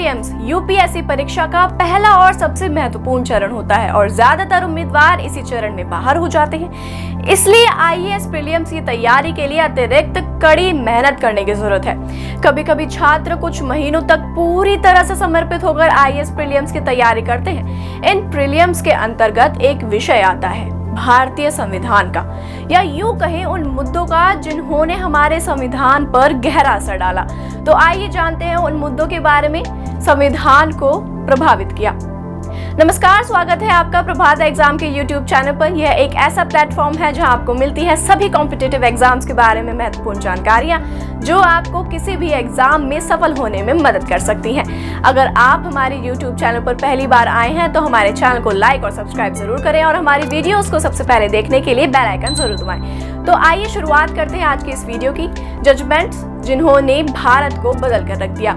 Prelims UPSC परीक्षा का पहला और सबसे महत्वपूर्ण चरण होता है और ज्यादातर उम्मीदवार इसी चरण में बाहर हो जाते हैं। इसलिए आईएएस प्रीलिम्स की तैयारी के लिए अतिरिक्त कड़ी मेहनत करने की जरूरत है। कभी कभी छात्र कुछ महीनों तक पूरी तरह से समर्पित होकर आईएएस प्रीलिम्स की तैयारी करते हैं। इन प्रीलिम्स के अंतर्गत एक विषय आता है भारतीय संविधान का, या यूं कहें उन मुद्दों का जिन्होंने हमारे संविधान पर गहरा असर डाला। तो आइए जानते हैं उन मुद्दों के बारे में संविधान को प्रभावित किया। नमस्कार, स्वागत है आपका प्रभात एग्जाम के YouTube चैनल पर। यह एक ऐसा प्लेटफॉर्म है जहां आपको मिलती है सभी कॉम्पिटिटिव एग्जाम्स के बारे में महत्वपूर्ण जानकारियां जो आपको किसी भी एग्जाम में सफल होने में मदद कर सकती हैं। अगर आप हमारे YouTube चैनल पर पहली बार आए हैं तो हमारे चैनल को लाइक और सब्सक्राइब जरूर करें और हमारी वीडियोस को सबसे पहले देखने के लिए बेल आइकन जरूर दबाएं। तो आइए शुरुआत करते हैं आज की इस वीडियो की, जजमेंट्स जिन्होंने भारत को बदल कर रख दिया।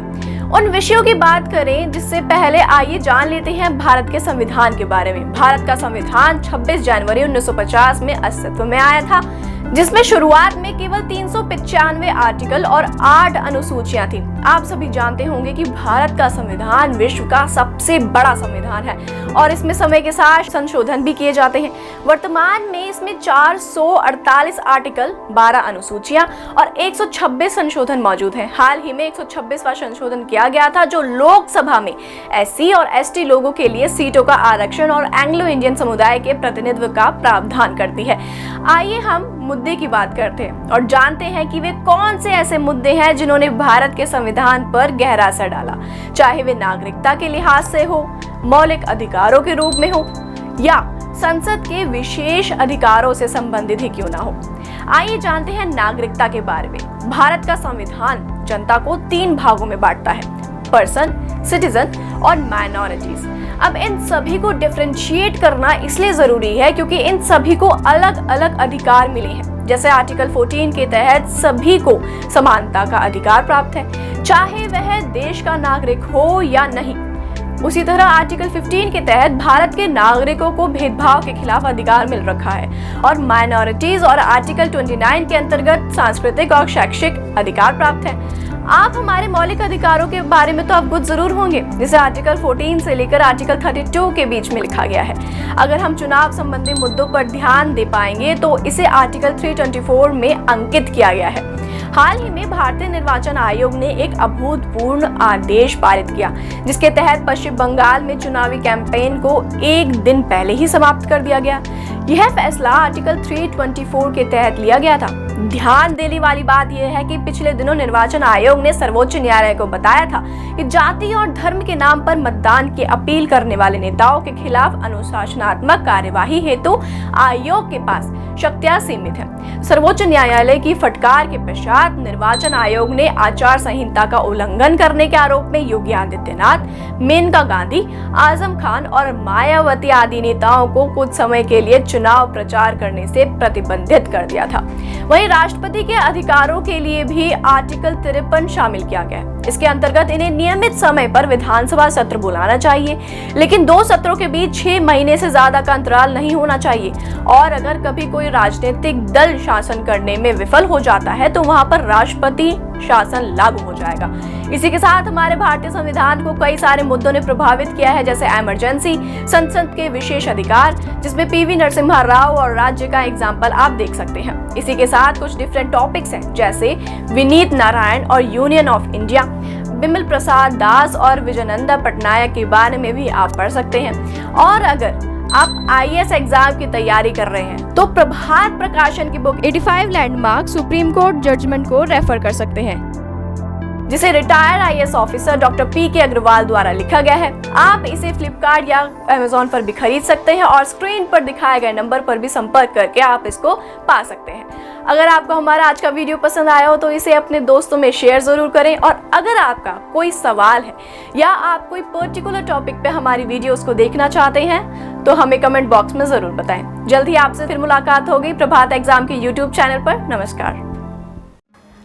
उन विषयों की बात करें जिससे पहले आइए जान लेते हैं भारत के संविधान के बारे में। भारत का संविधान 26 जनवरी 1950 में अस्तित्व में आया था, जिसमें शुरुआत में केवल 395 आर्टिकल और 8 अनुसूचियां थी। आप सभी जानते होंगे कि भारत का संविधान विश्व का सबसे बड़ा संविधान है और इसमें समय के साथ संशोधन भी किए जाते हैं। वर्तमान में इसमें 448 आर्टिकल, 12 अनुसूचियां और 126 संशोधन मौजूद हैं। हाल ही में 126वां संशोधन किया गया था जो लोकसभा में एससी और एसटी लोगों के लिए सीटों का आरक्षण और एंग्लो इंडियन समुदाय के प्रतिनिधित्व का प्रावधान करती है। आइए हम मुद्दे की बात करते हैं और जानते हैं कि वे कौन से ऐसे मुद्दे हैं जिन्होंने भारत के संविधान पर गहरा असर डाला, चाहे वे नागरिकता के लिहाज से हो, मौलिक अधिकारों के रूप में हो या संसद के विशेष अधिकारों से संबंधित ही क्यों ना हो। आइए जानते हैं नागरिकता के बारे में। भारत का संविधान जनता को 3 भागों में बांटता है, पर्सन, सिटीजन और माइनॉरिटीज। अब इन सभी को डिफरेंशिएट करना इसलिए जरूरी है क्योंकि इन सभी को अलग अलग अधिकार मिले हैं। जैसे आर्टिकल 14 के तहत सभी को समानता का अधिकार प्राप्त है, चाहे वह देश का नागरिक हो या नहीं। उसी तरह आर्टिकल 15 के तहत भारत के नागरिकों को भेदभाव के खिलाफ अधिकार मिल रखा है और माइनॉरिटीज और आर्टिकल 29 के अंतर्गत सांस्कृतिक और शैक्षिक अधिकार प्राप्त है। आप हमारे मौलिक अधिकारों के बारे में तो अवगत जरूर होंगे, जिसे आर्टिकल 14 से लेकर आर्टिकल 32 के बीच में लिखा गया है। अगर हम चुनाव संबंधी मुद्दों पर ध्यान दे पाएंगे तो इसे आर्टिकल 324 में अंकित किया गया है। हाल ही में भारतीय निर्वाचन आयोग ने एक अभूतपूर्व आदेश पारित किया, जिसके तहत पश्चिम बंगाल में चुनावी कैंपेन को 1 दिन पहले ही समाप्त कर दिया गया। यह फैसला आर्टिकल 324 के तहत लिया गया था। ध्यान देने वाली बात यह है कि पिछले दिनों निर्वाचन आयोग ने सर्वोच्च न्यायालय को बताया था कि जाति और धर्म के नाम पर मतदान की अपील करने वाले नेताओं के खिलाफ अनुशासनात्मक कार्यवाही हेतु आयोग के पास शक्तियां सीमित है। सर्वोच्च न्यायालय की फटकार के पश्चात निर्वाचन आयोग ने आचार संहिता का उल्लंघन करने के आरोप में योगी आदित्यनाथ, मेनका गांधी, आजम खान और मायावती आदि नेताओं को कुछ समय के लिए चुनाव प्रचार करने से प्रतिबंधित कर दिया था। वहीं राष्ट्रपति के अधिकारों के लिए भी आर्टिकल 53 शामिल किया गया है। इसके अंतर्गत इन्हें नियमित समय पर विधानसभा सत्र बुलाना चाहिए, लेकिन 2 सत्रों के बीच 6 महीने से ज्यादा का अंतराल नहीं होना चाहिए और अगर कभी कोई राजनीतिक दल शासन करने में विफल हो जाता है तो वहां पर राष्ट्रपति शासन लागू हो जाएगा। इसी के साथ हमारे भारतीय संविधान को कई सारे मुद्दों ने प्रभावित किया है, जैसे इमरजेंसी, संसद के विशेष अधिकार, जिसमें पीवी नरसिम्हा राव और राज्य का एग्जाम्पल आप देख सकते हैं। इसी के साथ कुछ डिफरेंट टॉपिक्स हैं, जैसे विनीत नारायण और यूनियन ऑफ इंडिया, बिमल प्रसाद दास और विजयनंदा पटनायक के बारे में भी आप पढ़ सकते हैं। और अगर आप आईएएस एग्जाम की तैयारी कर रहे हैं तो प्रभात प्रकाशन की book 85 landmark Supreme Court judgment को रेफर कर सकते हैं, जिसे retired IAS officer doctor P K. Agarwal द्वारा लिखा गया है। आप इसे फ्लिपकार्ट या अमेज़न पर भी खरीद सकते हैं और स्क्रीन पर दिखाए गए नंबर पर भी संपर्क करके आप इसको पा सकते हैं। अगर आपको हमारा आज का वीडियो पसंद आया हो तो इसे अपने दोस्तों में शेयर जरूर करें और अगर आपका कोई सवाल है या आप कोई पर्टिकुलर टॉपिक पे हमारी वीडियोस को देखना चाहते हैं तो हमें कमेंट बॉक्स में जरूर बताएं। जल्द ही आपसे फिर मुलाकात होगी प्रभात एग्जाम के YouTube चैनल पर। नमस्कार।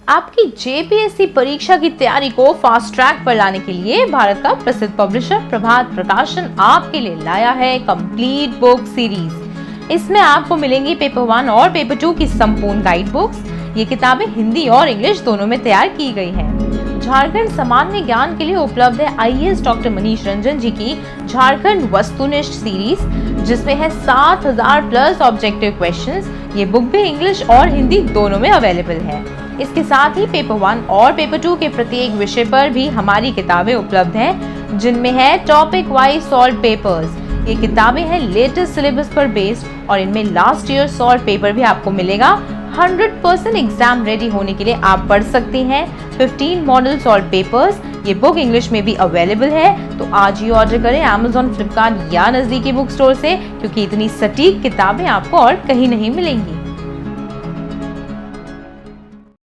आपकी जेपीएससी परीक्षा की तैयारी को फास्ट ट्रैक पर लाने के लिए भारत का प्रसिद्ध पब्लिशर प्रभात प्रकाशन आपके लिए लाया है कंप्लीट बुक सीरीज। इसमें आपको मिलेंगी पेपर 1 और पेपर 2 की संपूर्ण गाइड बुक्स, ये किताबें हिंदी और इंग्लिश दोनों में तैयार की गई हैं। झारखंड सामान्य ज्ञान के लिए उपलब्ध है आईएएस डॉक्टर मनीष रंजन जी की झारखंड वस्तुनिष्ठ सीरीज, जिसमें है 7000 प्लस ऑब्जेक्टिव क्वेश्चंस। ये बुक भी इंग्लिश और हिंदी दोनों में अवेलेबल है। इसके साथ ही पेपर 1 और पेपर 2 के प्रत्येक विषय पर भी हमारी किताबें उपलब्ध हैं, जिनमें है टॉपिक वाइज सॉल्व पेपर्स। ये किताबें हैं लेटेस्ट सिलेबस पर बेस्ड और इनमें लास्ट ईयर सॉल्व पेपर भी आपको मिलेगा। 100% एग्जाम रेडी होने के लिए आप पढ़ सकते हैं 15 मॉडल सॉल्व पेपर्स। ये बुक इंग्लिश में भी अवेलेबल है, तो आज ही ऑर्डर करें Amazon, फ्लिपकार्ट या नजदीकी बुक स्टोर से, क्योंकि इतनी सटीक किताबें आपको और कहीं नहीं मिलेंगी।